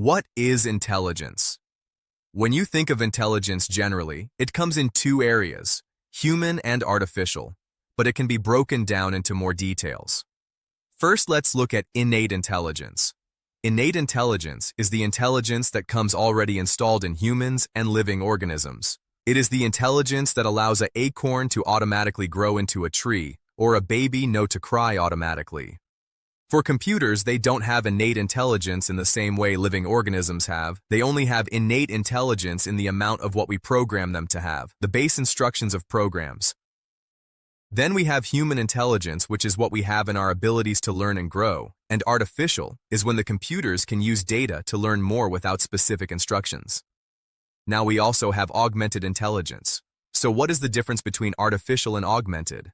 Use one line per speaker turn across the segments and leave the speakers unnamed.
What is intelligence? When you think of intelligence generally, it comes in two areas, human and artificial, but it can be broken down into more details. First, let's look at innate intelligence. Innate intelligence is the intelligence that comes already installed in humans and living organisms. It is the intelligence that allows an acorn to automatically grow into a tree, or a baby know to cry automatically. For computers, they don't have innate intelligence in the same way living organisms have. They only have innate intelligence in the amount of what we program them to have, the base instructions of programs. Then we have human intelligence, which is what we have in our abilities to learn and grow, and artificial is when the computers can use data to learn more without specific instructions. Now we also have augmented intelligence. So what is the difference between artificial and augmented?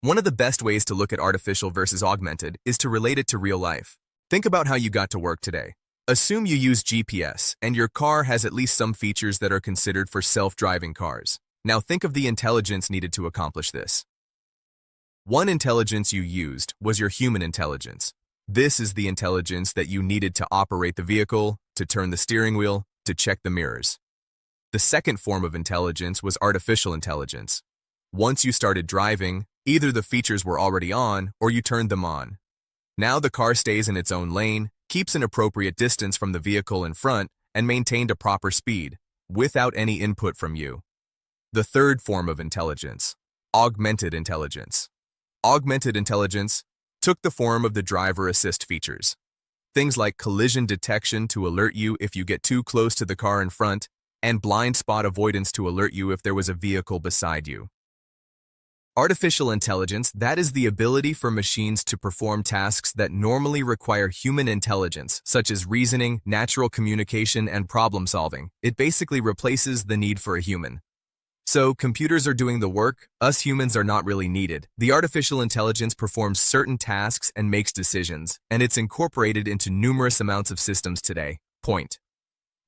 One of the best ways to look at artificial versus augmented is to relate it to real life. Think about how you got to work today. Assume you use GPS and your car has at least some features that are considered for self-driving cars. Now think of the intelligence needed to accomplish this. One intelligence you used was your human intelligence. This is the intelligence that you needed to operate the vehicle, to turn the steering wheel, to check the mirrors. The second form of intelligence was artificial intelligence. Once you started driving, either the features were already on or you turned them on. Now the car stays in its own lane, keeps an appropriate distance from the vehicle in front, and maintained a proper speed, without any input from you. The third form of intelligence, augmented intelligence. Augmented intelligence took the form of the driver assist features. Things like collision detection to alert you if you get too close to the car in front, and blind spot avoidance to alert you if there was a vehicle beside you. Artificial intelligence, that is the ability for machines to perform tasks that normally require human intelligence, such as reasoning, natural communication, and problem solving. It basically replaces the need for a human. So, computers are doing the work, us humans are not really needed. The artificial intelligence performs certain tasks and makes decisions, and it's incorporated into numerous amounts of systems today. Point.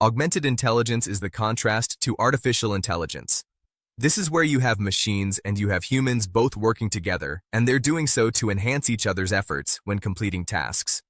Augmented intelligence is the contrast to artificial intelligence. This is where you have machines and you have humans both working together, and they're doing so to enhance each other's efforts when completing tasks.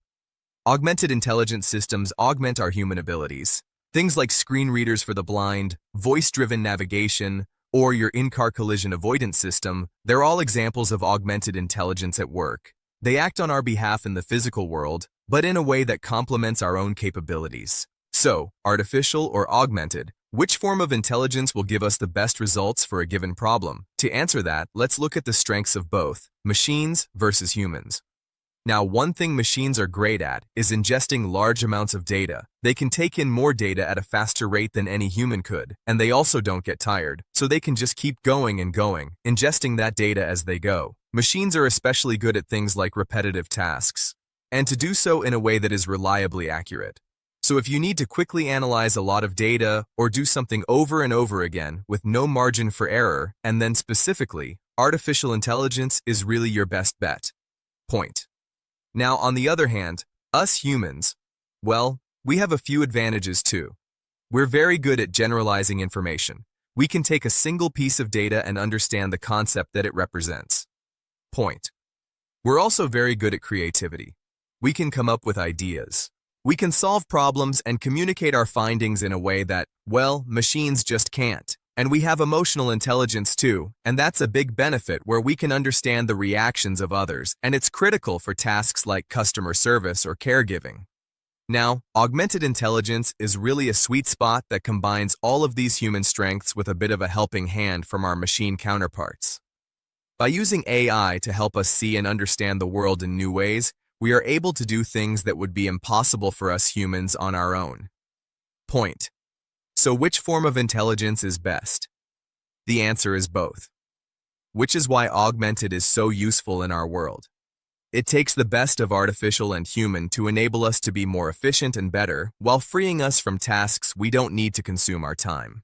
Augmented intelligence systems augment our human abilities. Things like screen readers for the blind, voice-driven navigation, or your in-car collision avoidance system, they're all examples of augmented intelligence at work. They act on our behalf in the physical world, but in a way that complements our own capabilities. So, artificial or augmented, which form of intelligence will give us the best results for a given problem? To answer that, let's look at the strengths of both, machines versus humans. Now, one thing machines are great at is ingesting large amounts of data. They can take in more data at a faster rate than any human could, and they also don't get tired, so they can just keep going and going, ingesting that data as they go. Machines are especially good at things like repetitive tasks, and to do so in a way that is reliably accurate. So if you need to quickly analyze a lot of data or do something over and over again with no margin for error, and then specifically, artificial intelligence is really your best bet. Point. Now, on the other hand, us humans, well, we have a few advantages too. We're very good at generalizing information. We can take a single piece of data and understand the concept that it represents. Point. We're also very good at creativity. We can come up with ideas. We can solve problems and communicate our findings in a way that, well, machines just can't. And we have emotional intelligence too, and that's a big benefit where we can understand the reactions of others, and it's critical for tasks like customer service or caregiving. Now, augmented intelligence is really a sweet spot that combines all of these human strengths with a bit of a helping hand from our machine counterparts. By using AI to help us see and understand the world in new ways, we are able to do things that would be impossible for us humans on our own. Point. So which form of intelligence is best? The answer is both. Which is why augmented is so useful in our world. It takes the best of artificial and human to enable us to be more efficient and better, while freeing us from tasks we don't need to consume our time.